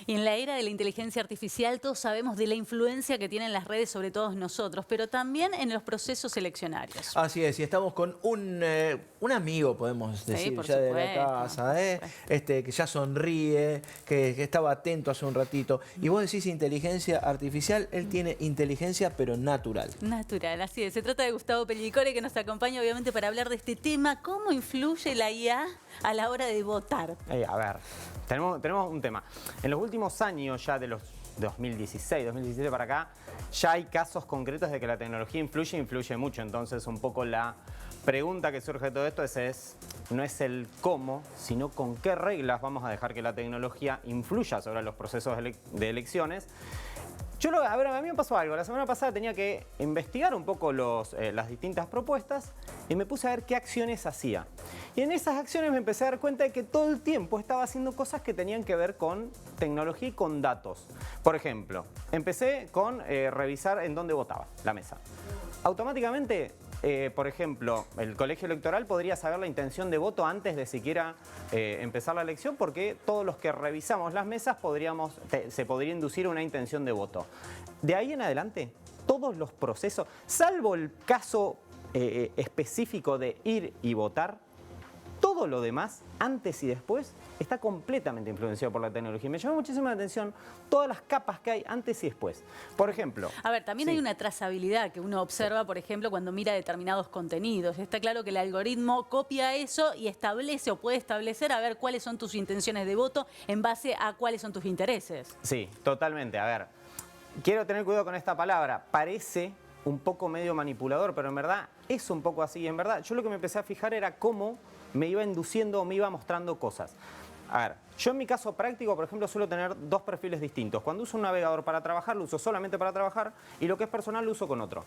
Y en la era de la inteligencia artificial todos sabemos de la influencia que tienen las redes sobre todos nosotros, pero también en los procesos eleccionarios. Así es, y estamos con un amigo, podemos decir, por ya de la supuesto, casa, por supuesto. que ya sonríe, que estaba atento hace un ratito. Y vos decís inteligencia artificial, él tiene inteligencia pero natural. Natural, así es. Se trata de Gustavo Pellicore, que nos acompaña obviamente para hablar de este tema, cómo influye la IA a la hora de votar. A ver, tenemos un tema. En los últimos años, ya de los 2016, 2017 para acá, ya hay casos concretos de que la tecnología influye mucho. Entonces, un poco la pregunta que surge de todo esto no es el cómo, sino con qué reglas vamos a dejar que la tecnología influya sobre los procesos de elecciones. A mí me pasó algo. La semana pasada tenía que investigar un poco las distintas propuestas y me puse a ver qué acciones hacía. Y en esas acciones me empecé a dar cuenta de que todo el tiempo estaba haciendo cosas que tenían que ver con tecnología y con datos. Por ejemplo, empecé con revisar en dónde votaba la mesa. Automáticamente, por ejemplo, el colegio electoral podría saber la intención de voto antes de siquiera empezar la elección, porque todos los que revisamos las mesas se podría inducir una intención de voto. De ahí en adelante, todos los procesos, salvo el caso específico de ir y votar, todo lo demás, antes y después, está completamente influenciado por la tecnología. Me llamó muchísimo la atención todas las capas que hay antes y después. Por ejemplo... A ver, también hay una trazabilidad que uno observa, por ejemplo, cuando mira determinados contenidos. Está claro que el algoritmo copia eso y establece o puede establecer a ver cuáles son tus intenciones de voto en base a cuáles son tus intereses. Sí, totalmente. A ver, quiero tener cuidado con esta palabra. Parece un poco medio manipulador, pero en verdad es un poco así. En verdad, yo lo que me empecé a fijar era cómo me iba induciendo o me iba mostrando cosas. A ver, yo en mi caso práctico, por ejemplo, suelo tener dos perfiles distintos. Cuando uso un navegador para trabajar, lo uso solamente para trabajar, y lo que es personal lo uso con otro.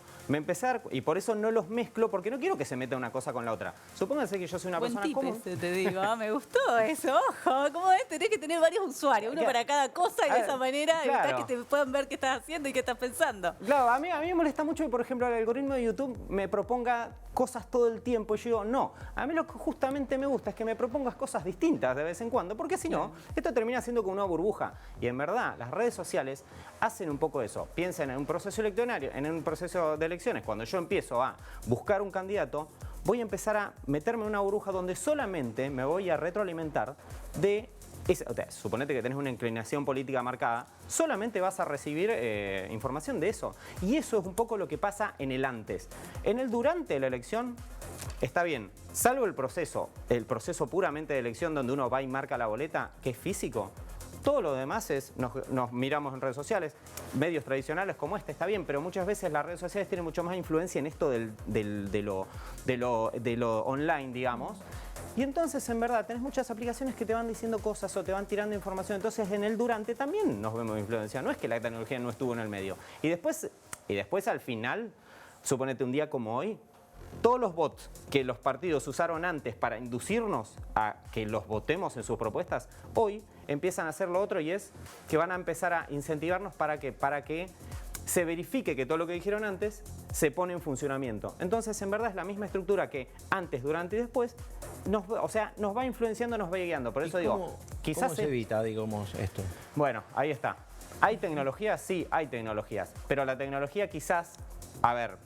Y por eso no los mezclo, porque no quiero que se meta una cosa con la otra. Supónganse que yo soy una persona común. Te digo, me gustó eso, ojo. ¿Cómo ves? Tenés que tener varios usuarios, uno para cada cosa, y de esa manera evitás que te puedan ver qué estás haciendo y qué estás pensando. Claro, a mí me molesta mucho que, por ejemplo, el algoritmo de YouTube me proponga cosas todo el tiempo, y yo digo, no. A mí lo que justamente me gusta es que me propongas cosas distintas de vez en cuando, porque si no, esto termina siendo como una burbuja. Y en verdad, las redes sociales hacen un poco eso. Piensen en un proceso electorario, en un proceso de elecciones. Cuando yo empiezo a buscar un candidato, voy a empezar a meterme en una burbuja donde solamente me voy a retroalimentar de... Suponete que tenés una inclinación política marcada, solamente vas a recibir información de eso. Y eso es un poco lo que pasa en el antes. En el durante de la elección, está bien, salvo el proceso puramente de elección donde uno va y marca la boleta, que es físico. Todo lo demás nos miramos en redes sociales, medios tradicionales como este, está bien, pero muchas veces las redes sociales tienen mucho más influencia en esto de lo online, digamos. Y entonces, en verdad, tenés muchas aplicaciones que te van diciendo cosas o te van tirando información. Entonces, en el durante también nos vemos influencia. No es que la tecnología no estuvo en el medio. Y después al final, suponete un día como hoy, todos los bots que los partidos usaron antes para inducirnos a que los votemos en sus propuestas, hoy empiezan a hacer lo otro, y es que van a empezar a incentivarnos para que se verifique que todo lo que dijeron antes se pone en funcionamiento. Entonces, en verdad, es la misma estructura que antes, durante y después, nos va influenciando, nos va guiando. Por eso digo, quizás... ¿Cómo se evita, digamos, esto? Bueno, ahí está. ¿Hay tecnologías? Sí, hay tecnologías. Pero la tecnología quizás... A ver,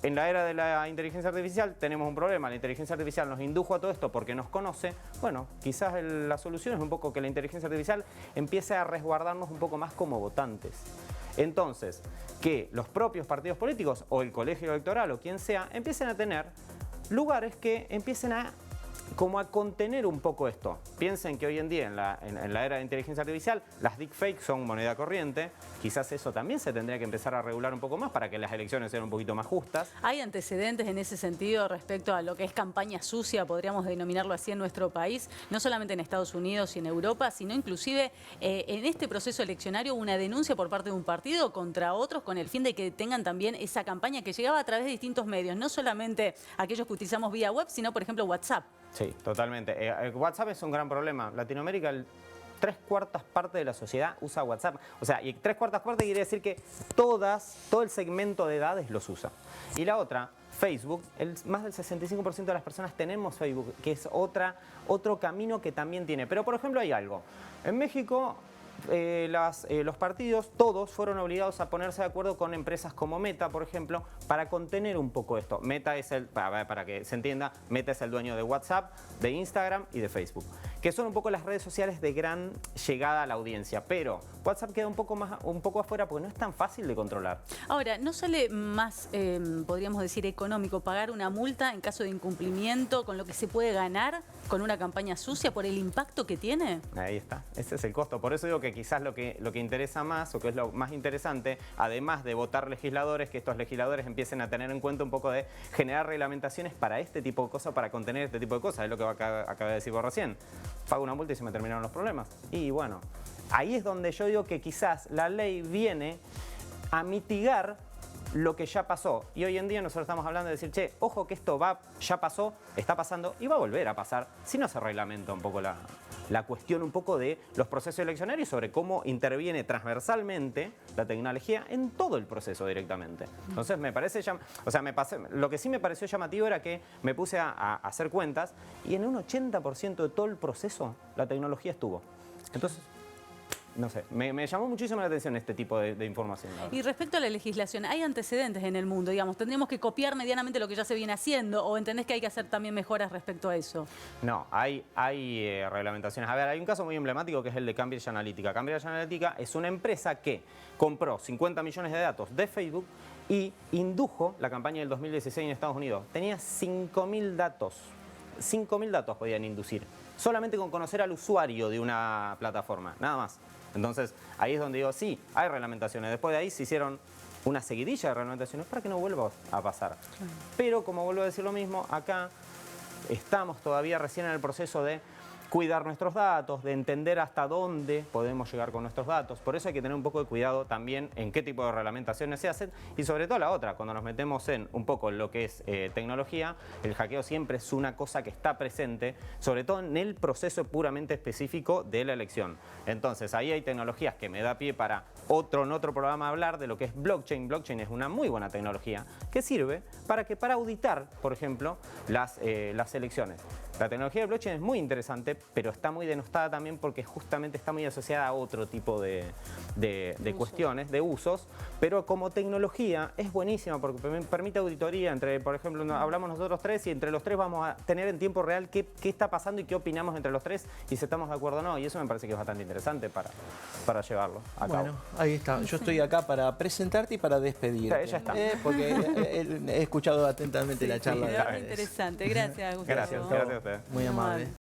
en la era de la inteligencia artificial tenemos un problema. La inteligencia artificial nos indujo a todo esto porque nos conoce. Bueno, quizás la solución es un poco que la inteligencia artificial empiece a resguardarnos un poco más como votantes. Entonces, que los propios partidos políticos o el colegio electoral o quien sea empiecen a tener lugares que empiecen a contener un poco esto. Piensen que hoy en día, en la era de inteligencia artificial, las deepfakes son moneda corriente. Quizás eso también se tendría que empezar a regular un poco más para que las elecciones sean un poquito más justas. ¿Hay antecedentes en ese sentido respecto a lo que es campaña sucia, podríamos denominarlo así, en nuestro país? No solamente en Estados Unidos y en Europa, sino inclusive en este proceso eleccionario, una denuncia por parte de un partido contra otros con el fin de que tengan también esa campaña que llegaba a través de distintos medios, no solamente aquellos que utilizamos vía web, sino, por ejemplo, WhatsApp. Sí, totalmente. WhatsApp es un gran problema. Latinoamérica, 3/4 partes de la sociedad usa WhatsApp. O sea, y 3/4 partes quiere decir que todo el segmento de edades los usa. Y la otra, Facebook, más del 65% de las personas tenemos Facebook, que es otro camino que también tiene. Pero, por ejemplo, hay algo. En México los partidos, todos fueron obligados a ponerse de acuerdo con empresas como Meta, por ejemplo, para contener un poco esto. Meta es para que se entienda, Meta es el dueño de WhatsApp, de Instagram y de Facebook, que son un poco las redes sociales de gran llegada a la audiencia, pero WhatsApp queda un poco afuera porque no es tan fácil de controlar. Ahora, ¿no sale más, podríamos decir, económico pagar una multa en caso de incumplimiento con lo que se puede ganar con una campaña sucia por el impacto que tiene? Ahí está, ese es el costo. Por eso digo que quizás lo que interesa más, o que es lo más interesante, además de votar legisladores, que estos legisladores empiecen a tener en cuenta un poco de generar reglamentaciones para este tipo de cosas, para contener este tipo de cosas. Es lo que acabé de decir vos recién. Pago una multa y se me terminaron los problemas. Y bueno, ahí es donde yo digo que quizás la ley viene a mitigar lo que ya pasó. Y hoy en día nosotros estamos hablando de decir, che, ojo que esto ya pasó, está pasando y va a volver a pasar si no se reglamenta un poco la cuestión un poco de los procesos eleccionarios sobre cómo interviene transversalmente la tecnología en todo el proceso directamente. Entonces me parece, lo que sí me pareció llamativo era que me puse a hacer cuentas y en un 80% de todo el proceso la tecnología estuvo. Entonces, no sé, me llamó muchísimo la atención este tipo de información. Y respecto a la legislación, ¿hay antecedentes en el mundo? Digamos, ¿tendríamos que copiar medianamente lo que ya se viene haciendo o entendés que hay que hacer también mejoras respecto a eso? No, hay reglamentaciones. A ver, hay un caso muy emblemático que es el de Cambridge Analytica. Cambridge Analytica es una empresa que compró 50 millones de datos de Facebook y indujo la campaña del 2016 en Estados Unidos. Tenía 5.000 datos. 5.000 datos podían inducir, solamente con conocer al usuario de una plataforma, nada más. Entonces, ahí es donde digo, sí, hay reglamentaciones. Después de ahí se hicieron una seguidilla de reglamentaciones para que no vuelva a pasar. Pero, como vuelvo a decir lo mismo, acá estamos todavía recién en el proceso de cuidar nuestros datos, de entender hasta dónde podemos llegar con nuestros datos. Por eso hay que tener un poco de cuidado también en qué tipo de reglamentaciones se hacen y sobre todo la otra, cuando nos metemos en un poco lo que es tecnología, el hackeo siempre es una cosa que está presente, sobre todo en el proceso puramente específico de la elección. Entonces ahí hay tecnologías que me da pie para en otro programa hablar de lo que es blockchain. Blockchain es una muy buena tecnología que sirve para auditar, por ejemplo, las elecciones. La tecnología de blockchain es muy interesante, pero está muy denostada también porque justamente está muy asociada a otro tipo de cuestiones, de usos, pero como tecnología es buenísima porque permite auditoría por ejemplo, hablamos nosotros tres y entre los tres vamos a tener en tiempo real qué está pasando y qué opinamos entre los tres y si estamos de acuerdo o no, y eso me parece que es bastante interesante para llevarlo a cabo. Bueno, ahí está. Yo estoy acá para presentarte y para despedirte. Ya está. Porque he escuchado atentamente la charla. Muy interesante. Gracias, Gustavo. Gracias a ustedes. Muy amable.